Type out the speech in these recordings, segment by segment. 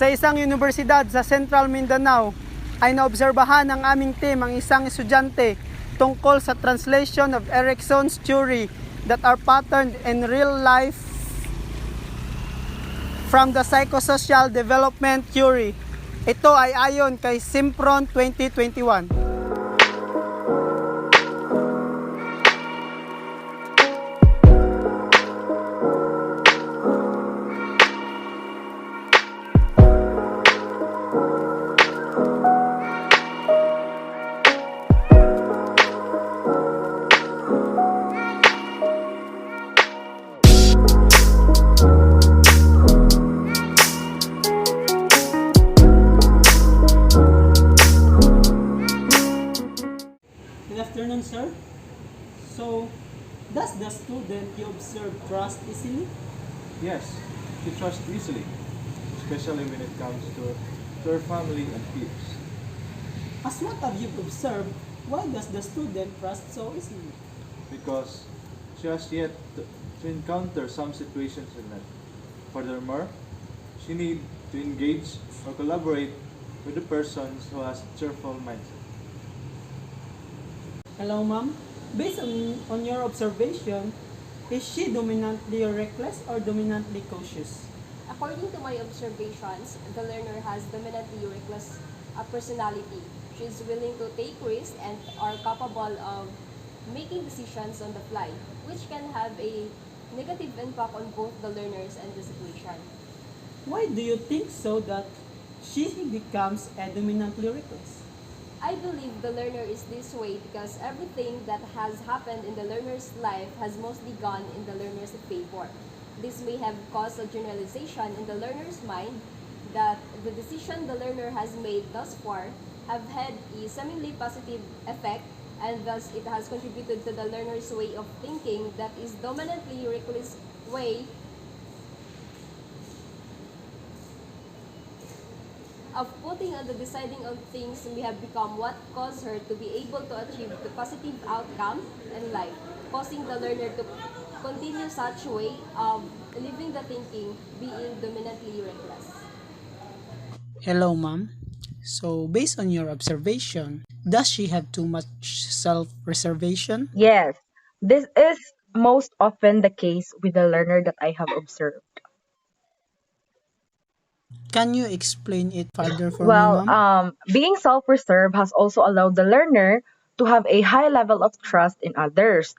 Sa isang universidad sa Central Mindanao ay naobserbahan ng aming team ang isang estudyante tungkol sa translation of Erickson's theory that are patterned in real life from the psychosocial development theory. Ito ay ayon kay Simpron 2021. Good afternoon, sir. So, does the student you observe trust easily? Yes, she trusts easily, especially when it comes to her family and peers. As what have you observed, why does the student trust so easily? Because she has yet to encounter some situations in life. Furthermore, she needs to engage or collaborate with the persons who has cheerful mindset. Hello, ma'am. Based on your observation, is she dominantly reckless or dominantly cautious? According to my observations, the learner has dominantly reckless personality. She is willing to take risks and are capable of making decisions on the fly, which can have a negative impact on both the learners and the situation. Why do you think so that she becomes a dominantly reckless? I believe the learner is this way because everything that has happened in the learner's life has mostly gone in the learner's favor. This may have caused a generalization in the learner's mind that the decision the learner has made thus far have had a seemingly positive effect, and thus it has contributed to the learner's way of thinking that is dominantly reckless way of putting on the deciding on things may have become what caused her to be able to achieve the positive outcome in life, causing the learner to continue such way of living the thinking being dominantly reckless. Hello, ma'am. So, based on your observation, does she have too much self-reservation? Yes, this is most often the case with the learner that I have observed. Can you explain it further for me, Well, ma'am? being self-reserved has also allowed the learner to have a high level of trust in others,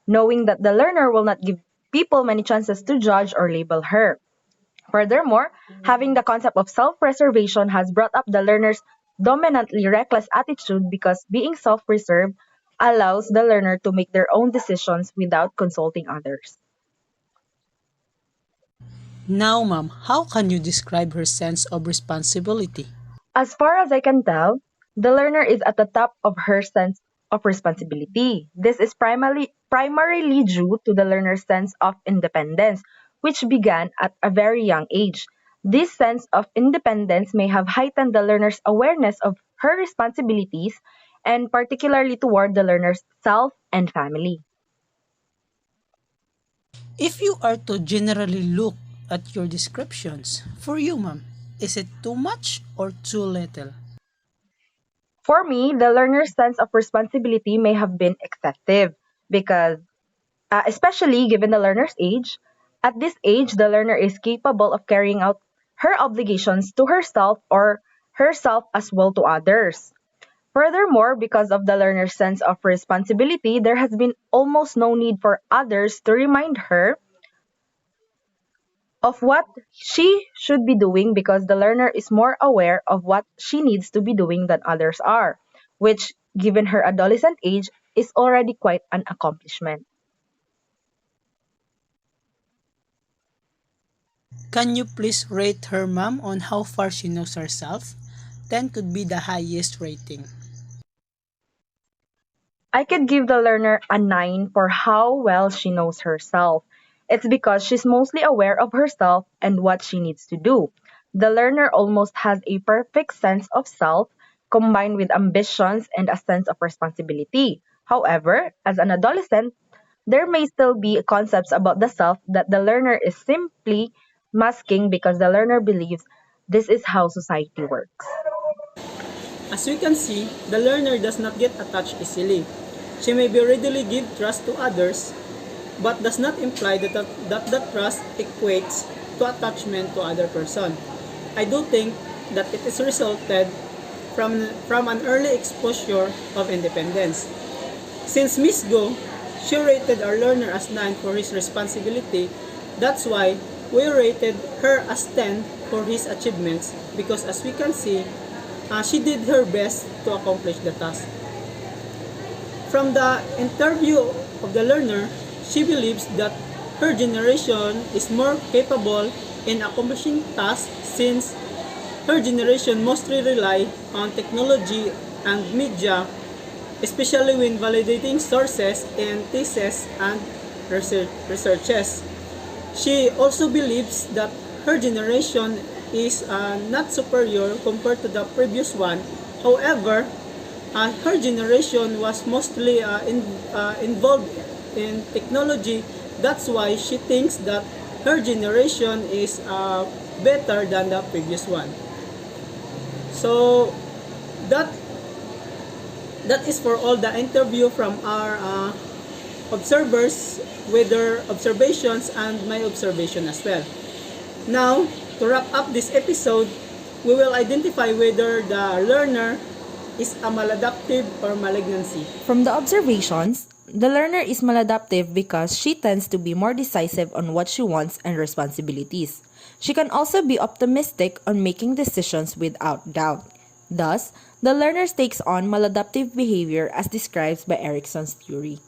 knowing that the learner will not give people many chances to judge or label her. Furthermore, having the concept of self-preservation has brought up the learner's dominantly reckless attitude because being self-reserved allows the learner to make their own decisions without consulting others. Now, ma'am, how can you describe her sense of responsibility? As far as I can tell, the learner is at the top of her sense of responsibility. This is primarily due to the learner's sense of independence, which began at a very young age. This sense of independence may have heightened the learner's awareness of her responsibilities, and particularly toward the learner's self and family. If you are to generally look at your descriptions, for you, ma'am, is it too much or too little? For me, the learner's sense of responsibility may have been excessive because especially given the learner's age. At this age, the learner is capable of carrying out her obligations to herself or herself as well to others. Furthermore, because of the learner's sense of responsibility, there has been almost no need for others to remind her of what she should be doing because the learner is more aware of what she needs to be doing than others are, which, given her adolescent age, is already quite an accomplishment. Can you please rate her, ma'am, on how far she knows herself? 10 could be the highest rating. I could give the learner a 9 for how well she knows herself. It's because she's mostly aware of herself and what she needs to do. The learner almost has a perfect sense of self combined with ambitions and a sense of responsibility. However, as an adolescent, there may still be concepts about the self that the learner is simply masking because the learner believes This is how society works. As we can see, the learner does not get attached easily. She may be readily give trust to others, but does not imply that the trust equates to attachment to other person. I do think that it is resulted from an early exposure of independence. Since Miss Go, she rated our learner as 9 for his responsibility, that's why we rated her as 10 for his achievements because as we can see, she did her best to accomplish the task. From the interview of the learner, she believes that her generation is more capable in accomplishing tasks since her generation mostly rely on technology and media, especially when validating sources in theses and researches. She also believes that her generation is not superior compared to the previous one. However, her generation was mostly involved in technology. That's why she thinks that her generation is better than the previous one. So that is for all the interview from our observers with their observations and my observation as well. Now, to wrap up this episode, we will identify whether the learner is a maladaptive or malignancy. From the observations, the learner is maladaptive because she tends to be more decisive on what she wants and responsibilities. She can also be optimistic on making decisions without doubt. Thus, the learner takes on maladaptive behavior as described by Erickson's theory.